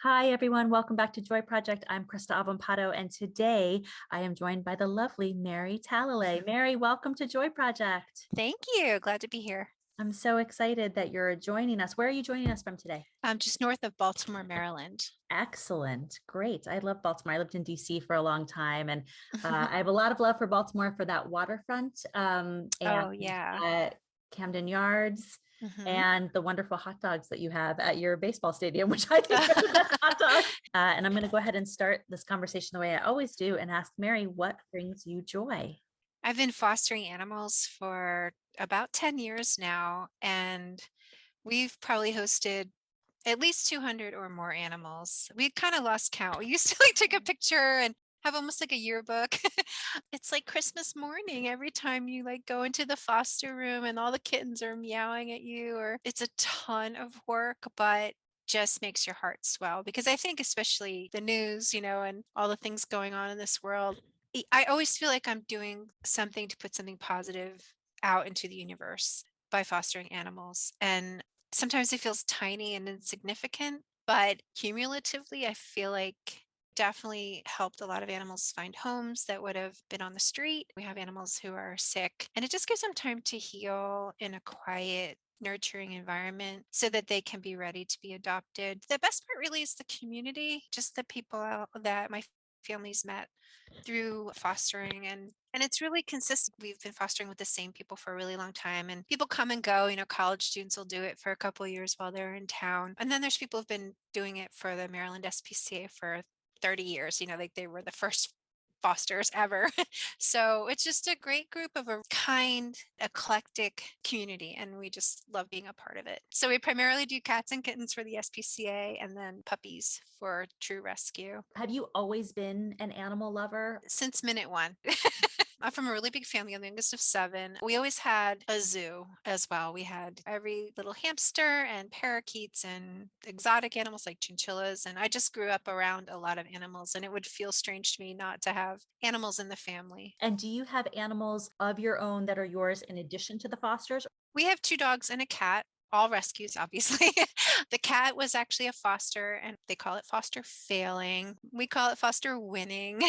Hi, everyone. Welcome back to Joy Project. I'm Christa Avampato, and today I am joined by the lovely Mary Talalay. Mary, welcome to Joy Project. Thank you. Glad to be here. I'm so excited that you're joining us. Where are you joining us from today? I'm just north of Baltimore, Maryland. Excellent. Great. I love Baltimore. I lived in DC for a long time, and I have a lot of love for Baltimore for that waterfront and Oh, yeah. Camden Yards hmm and the wonderful hot dogs that you have at your baseball stadium, which I think are the best hot dogs. And I'm going to go ahead and start this conversation the way I always do and ask Mary, what brings you joy? I've been fostering animals for about 10 years now, and we've probably hosted at least 200 or more animals. We kind of lost count. We used to like take a picture and have almost like a yearbook. It's like Christmas morning every time you like go into the foster room and all the kittens are meowing at you, or it's a ton of work, but just makes your heart swell because I think especially the news, and all the things going on in this world, I always feel like I'm doing something to put something positive out into the universe by fostering animals. And sometimes it feels tiny and insignificant, but cumulatively, I feel like definitely helped a lot of animals find homes that would have been on the street. We have animals who are sick, and it just gives them time to heal in a quiet, nurturing environment so that they can be ready to be adopted. The best part really is the community, just the people that my family's met through fostering, and it's really consistent. We've been fostering with the same people for a really long time, and people come and go. College students will do it for a couple of years while they're in town, and then there's people who've been doing it for the Maryland SPCA for 30 years. Like they were the first fosters ever. So it's just a great group of a kind, eclectic community, and we just love being a part of it. So we primarily do cats and kittens for the SPCA and then puppies for true rescue. Have you always been an animal lover? Since minute one. I'm from a really big family. I'm the youngest of seven. We always had a zoo as well. We had every little hamster and parakeets and exotic animals like chinchillas. And I just grew up around a lot of animals, and it would feel strange to me not to have animals in the family. And do you have animals of your own that are yours in addition to the fosters? We have two dogs and a cat, all rescues, obviously. The cat was actually a foster, and they call it foster failing. We call it foster winning.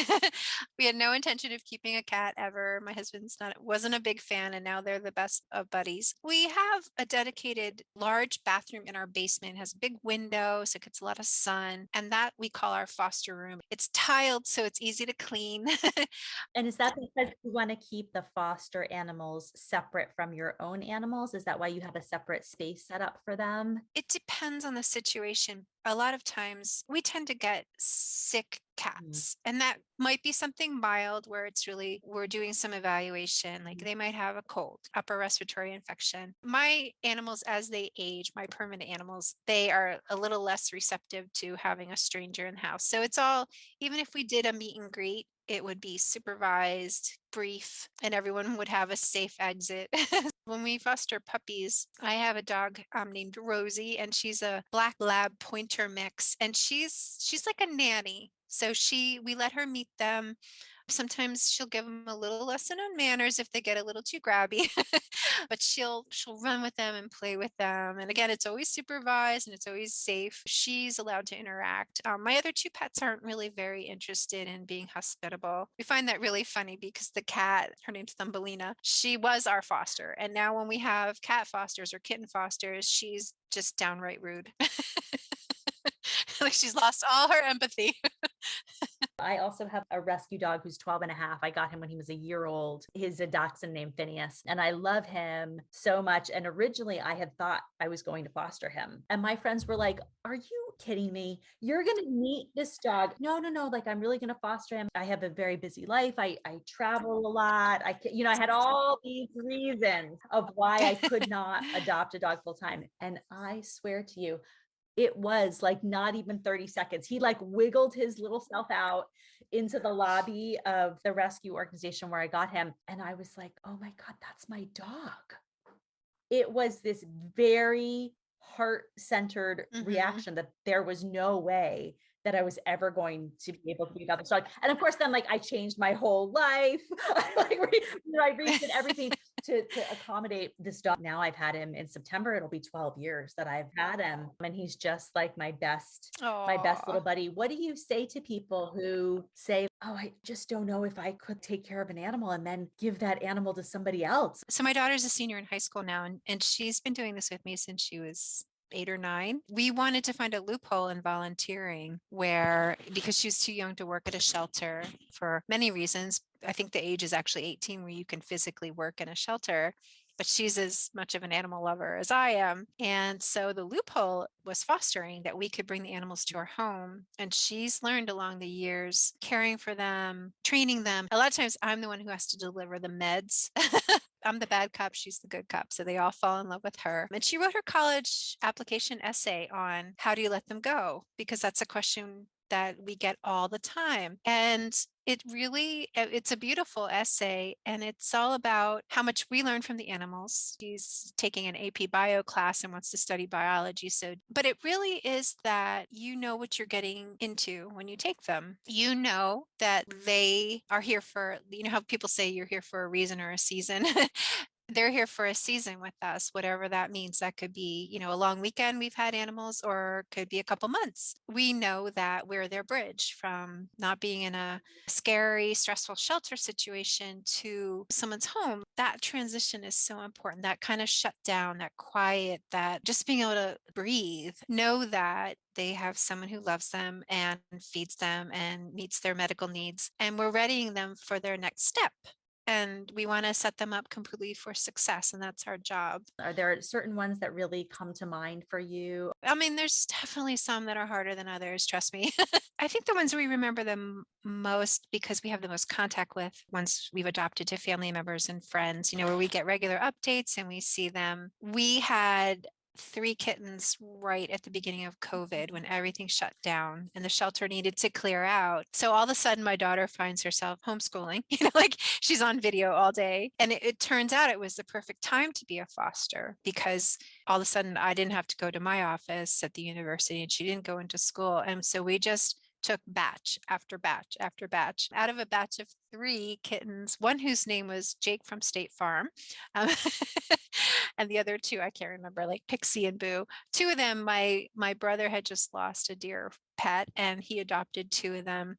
We had no intention of keeping a cat ever. My husband's not wasn't a big fan, and now they're the best of buddies. We have a dedicated large bathroom in our basement. It has a big window, so it gets a lot of sun, and that we call our foster room. It's tiled, so it's easy to clean. And is that because you want to keep the foster animals separate from your own animals? Is that why you have a separate space set up for them? It depends on the situation. A lot of times we tend to get sick Mm, cats, and that might be something mild where it's really we're doing some evaluation, like they might have a cold, upper respiratory infection. My animals, as they age, my permanent animals, they are a little less receptive to having a stranger in the house. So it's all, even if we did a meet and greet, it would be supervised, brief, and everyone would have a safe exit. When we foster puppies, I have a dog named Rosie, and she's a black lab pointer mix, and she's like a nanny. So we let her meet them. Sometimes she'll give them a little lesson on manners if they get a little too grabby, but she'll run with them and play with them. And again, it's always supervised and it's always safe. She's allowed to interact. My other two pets aren't really very interested in being hospitable. We find that really funny because the cat, her name's Thumbelina, she was our foster. And now when we have cat fosters or kitten fosters, she's just downright rude. Like she's lost all her empathy. I also have a rescue dog who's 12 and a half. I got him when he was a year old. He's a dachshund named Phineas, and I love him so much. And originally, I had thought I was going to foster him. And my friends were like, "Are you kidding me? You're going to meet this dog?" No, no, no. Like, I'm really going to foster him. I have a very busy life. I travel a lot. I had all these reasons of why I could not adopt a dog full time. And I swear to you, it was like not even 30 seconds. He like wiggled his little self out into the lobby of the rescue organization where I got him. And I was like, oh my God, that's my dog. It was this very heart-centered Mhm. reaction that there was no way that I was ever going to be able to be without this dog. And of course, then like I changed my whole life. I like I redid everything to accommodate this dog. Now I've had him in September. It'll be 12 years that I've had him. And he's just like my best little Aw. buddy. What do you say to people who say, "Oh, I just don't know if I could take care of an animal and then give that animal to somebody else?" So my daughter's a senior in high school now, and she's been doing this with me since she was 8 or 9. We wanted to find a loophole in volunteering where, because she was too young to work at a shelter for many reasons. I think the age is actually 18 where you can physically work in a shelter, but she's as much of an animal lover as I am. And so the loophole was fostering, that we could bring the animals to our home. And she's learned along the years caring for them, training them. A lot of times I'm the one who has to deliver the meds. I'm the bad cop, she's the good cop. So they all fall in love with her. And she wrote her college application essay on how do you let them go? Because that's a question that we get all the time. And it's a beautiful essay, and it's all about how much we learn from the animals. She's taking an AP bio class and wants to study biology. So, but it really is that you know what you're getting into when you take them. You know that they are here for, you know how people say you're here for a reason or a season. They're here for a season with us, whatever that means. That could be, a long weekend we've had animals, or could be a couple months. We know that we're their bridge from not being in a scary, stressful shelter situation to someone's home. That transition is so important. That kind of shut down, that quiet, that just being able to breathe, know that they have someone who loves them and feeds them and meets their medical needs. And we're readying them for their next step. And we want to set them up completely for success. And that's our job. Are there certain ones that really come to mind for you? I mean, there's definitely some that are harder than others, trust me. I think the ones we remember the most, because we have the most contact with, once we've adopted to family members and friends, where we get regular updates and we see them. We had 3 kittens right at the beginning of COVID when everything shut down and the shelter needed to clear out. So all of a sudden, my daughter finds herself homeschooling, like she's on video all day. And it turns out it was the perfect time to be a foster, because all of a sudden I didn't have to go to my office at the university and she didn't go into school. And so we just took batch after batch after batch out of a batch of 3 kittens, one whose name was Jake from State Farm. Um, and the other two, I can't remember, like Pixie and Boo. Two of them, my brother had just lost a dear pet and he adopted 2 of them.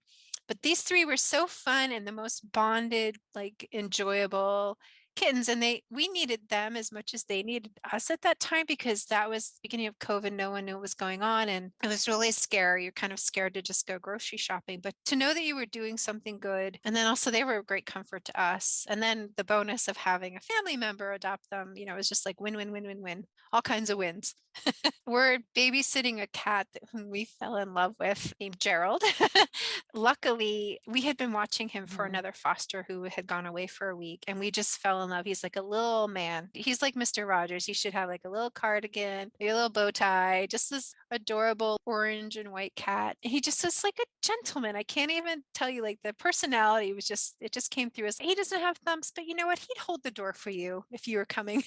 But these 3 were so fun and the most bonded, like enjoyable kittens, and we needed them as much as they needed us at that time, because that was the beginning of COVID. No one knew what was going on and it was really scary. You're kind of scared to just go grocery shopping, but to know that you were doing something good, and then also they were a great comfort to us, and then the bonus of having a family member adopt them, it was just like win win win win win, all kinds of wins. We're babysitting a cat whom we fell in love with, named Gerald. Luckily, we had been watching him for Mhm. another foster who had gone away for a week, and we just fell in love. He's like a little man. He's like Mr. Rogers. He should have like a little cardigan, a little bow tie, just this adorable orange and white cat. He just was like a gentleman. I can't even tell you, like the personality was just, it just came through us. He doesn't have thumbs, but you know what? He'd hold the door for you if you were coming,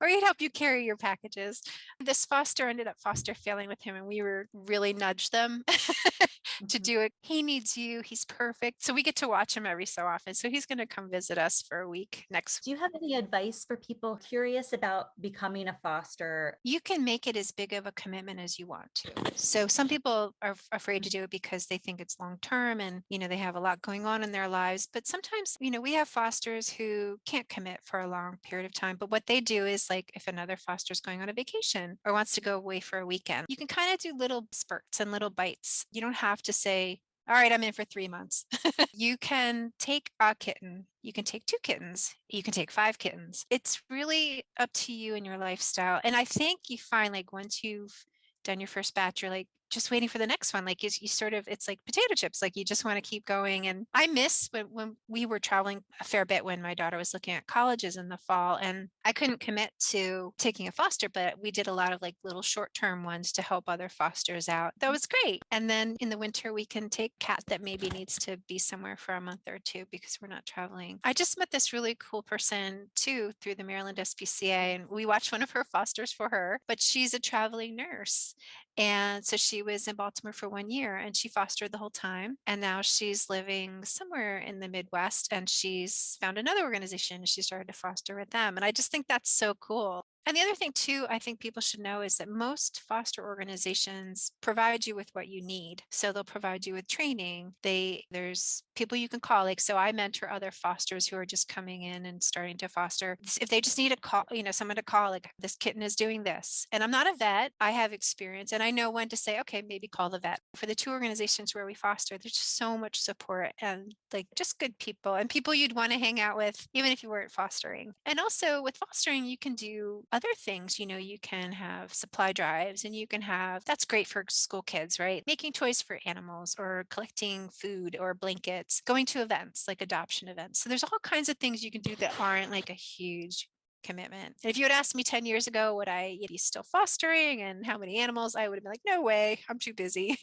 or he'd help you carry your packages. This foster ended up foster failing with him, and we were really nudged them to Mhm. do it. He needs you. He's perfect. So we get to watch him every so often. So he's going to come visit us for a week next. Do you have any advice for people curious about becoming a foster? You can make it as big of a commitment as you want to. So some people are afraid to do it because they think it's long term and, they have a lot going on in their lives. But sometimes, we have fosters who can't commit for a long period of time. But what they do is, like, if another foster is going on a vacation or wants to go away for a weekend, you can kind of do little spurts and little bites. You don't have to say, all right, I'm in for 3 months. You can take a kitten, you can take 2 kittens, you can take 5 kittens. It's really up to you and your lifestyle. And I think you find, like, once you've done your first batch, you're like, just waiting for the next one. Like you sort of, it's like potato chips, like you just want to keep going. And I miss when we were traveling a fair bit when my daughter was looking at colleges in the fall, and I couldn't commit to taking a foster, but we did a lot of like little short-term ones to help other fosters out. That was great. And then in the winter, we can take Cat that maybe needs to be somewhere for a month or two because we're not traveling. I just met this really cool person too through the Maryland SPCA, and we watched one of her fosters for her, but she's a traveling nurse. And so she was in Baltimore for 1 year and she fostered the whole time. And now she's living somewhere in the Midwest and she's found another organization and she started to foster with them. And I just think that's so cool. And the other thing too, I think people should know is that most foster organizations provide you with what you need. So they'll provide you with training. There's people you can call. Like, so I mentor other fosters who are just coming in and starting to foster. If they just need a call, someone to call, like this kitten is doing this. And I'm not a vet. I have experience and I know when to say, okay, maybe call the vet. For the two organizations where we foster, there's just so much support and like just good people and people you'd want to hang out with, even if you weren't fostering. And also with fostering, you can do other things. You can have supply drives and you can have, that's great for school kids, right? Making toys for animals or collecting food or blankets, going to events like adoption events. So there's all kinds of things you can do that aren't like a huge commitment. And if you had asked me 10 years ago, would I be still fostering and how many animals, I would have been like, no way, I'm too busy.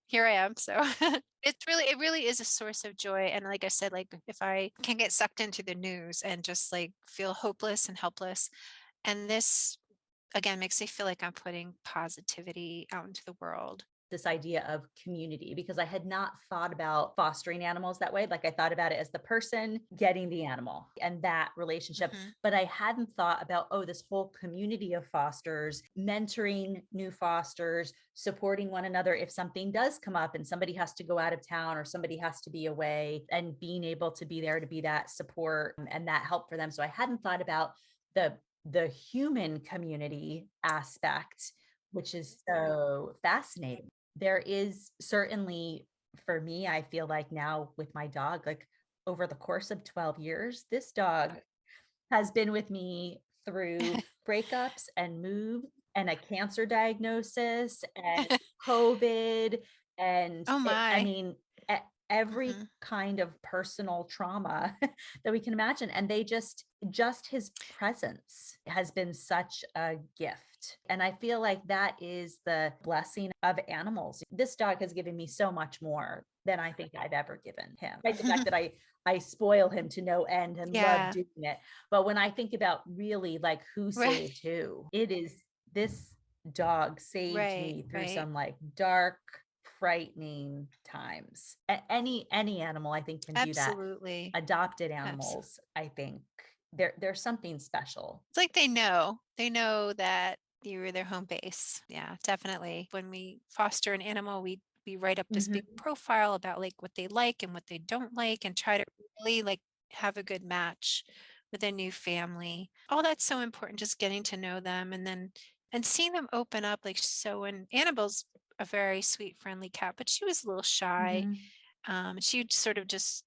Here I am. So it really is a source of joy. And like I said, like if I can get sucked into the news and just like feel hopeless and helpless, and this again makes me feel like I'm putting positivity out into the world. This idea of community, because I had not thought about fostering animals that way. Like I thought about it as the person getting the animal and that relationship, Mhm. but I hadn't thought about, oh, this whole community of fosters, mentoring new fosters, supporting one another. If something does come up and somebody has to go out of town or somebody has to be away, and being able to be there to be that support and that help for them. So I hadn't thought about the human community aspect, which is so fascinating. There is certainly, for me, I feel like now with my dog, like over the course of 12 years, this dog has been with me through breakups and moves and a cancer diagnosis and COVID and Oh I my. mean, every Mhm. kind of personal trauma that we can imagine. And they just his presence has been such a gift. And I feel like that is the blessing of animals. This dog has given me so much more than I think I've ever given him. Like the fact that I spoil him to no end and love Yeah. doing it. But when I think about really like who Right. saved who, it is this dog saved Right. me through Right. some like dark, frightening times. Any animal I think can do that. Absolutely. Adopted Absolutely. animals, I think there's something special. It's like they know that you're their home base. Yeah, definitely. When we foster an animal, we write up this big Mhm. profile about like what they like and what they don't like and try to really like have a good match with a new family. All that's so important, just getting to know them and seeing them open up. Like, so when Annabelle's a very sweet, friendly cat, but she was a little shy. Mhm. She'd sort of just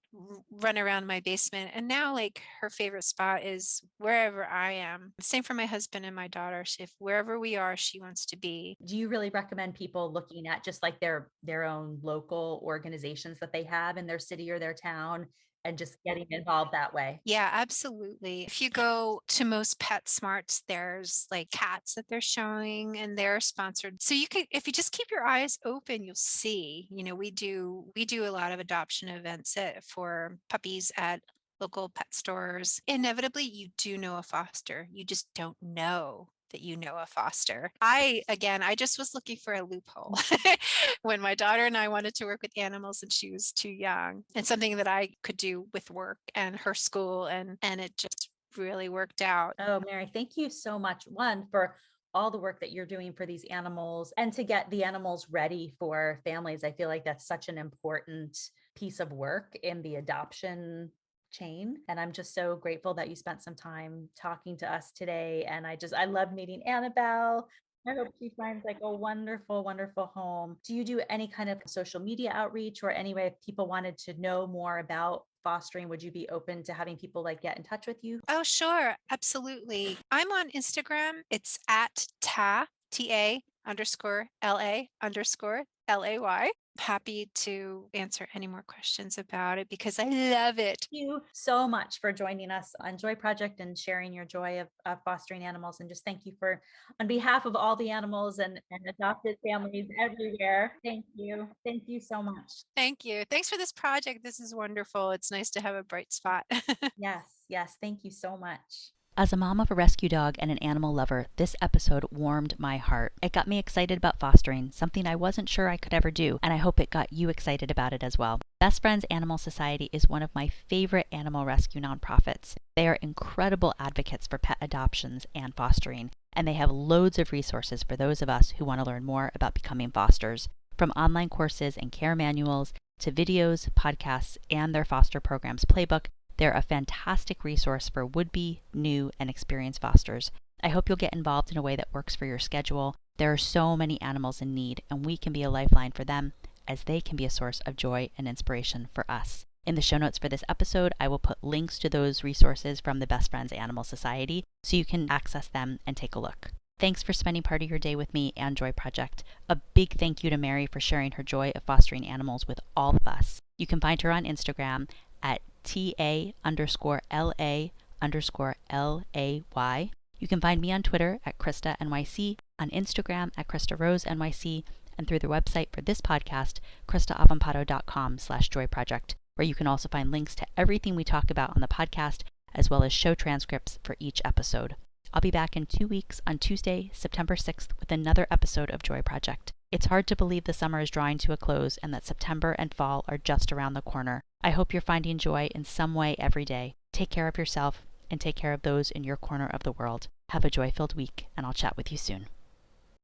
run around my basement. And now, like, her favorite spot is wherever I am. Same for my husband and my daughter. If wherever we are, she wants to be. Do you really recommend people looking at just like their own local organizations that they have in their city or their town and just getting involved that way? Yeah, absolutely. If you go to most Pet Smarts, there's like cats that they're showing and they're sponsored. So you could, if you just keep your eyes open, you'll see, we do a lot of adoption events for puppies at local pet stores. Inevitably, you do know a foster. You just don't know that you know a foster. I just was looking for a loophole when my daughter and I wanted to work with animals and she was too young, and something that I could do with work and her school, and it just really worked out. Oh, Mary, thank you so much. One, for all the work that you're doing for these animals and to get the animals ready for families. I feel like that's such an important piece of work in the adoption chain. And I'm just so grateful that you spent some time talking to us today. And I love meeting Annabelle. I hope she finds like a wonderful, wonderful home. Do you do any kind of social media outreach or any way if people wanted to know more about fostering, would you be open to having people like get in touch with you? Oh, sure, absolutely. I'm on Instagram. It's at Ta. TA_LA_LAY. Happy to answer any more questions about it because I love it. Thank you so much for joining us on Joy Project and sharing your joy of fostering animals. And just thank you on behalf of all the animals and adopted families everywhere. Thank you. Thank you so much. Thank you. Thanks for this project. This is wonderful. It's nice to have a bright spot. Yes. Yes. Thank you so much. As a mom of a rescue dog and an animal lover, this episode warmed my heart. It got me excited about fostering, something I wasn't sure I could ever do, and I hope it got you excited about it as well. Best Friends Animal Society is one of my favorite animal rescue nonprofits. They are incredible advocates for pet adoptions and fostering, and they have loads of resources for those of us who want to learn more about becoming fosters. From online courses and care manuals to videos, podcasts, and their foster programs playbook, they're a fantastic resource for would-be, new, and experienced fosters. I hope you'll get involved in a way that works for your schedule. There are so many animals in need, and we can be a lifeline for them, as they can be a source of joy and inspiration for us. In the show notes for this episode, I will put links to those resources from the Best Friends Animal Society, so you can access them and take a look. Thanks for spending part of your day with me and Joy Project. A big thank you to Mary for sharing her joy of fostering animals with all of us. You can find her on Instagram at TA_LA_LAY. You can find me on Twitter at Christa NYC, on Instagram at Christa Rose NYC, and through the website for this podcast, KristaAvampato.com/JoyProject, where you can also find links to everything we talk about on the podcast, as well as show transcripts for each episode. I'll be back in 2 weeks on Tuesday, September 6th, with another episode of Joy Project. It's hard to believe the summer is drawing to a close and that September and fall are just around the corner. I hope you're finding joy in some way every day. Take care of yourself and take care of those in your corner of the world. Have a joy-filled week, and I'll chat with you soon.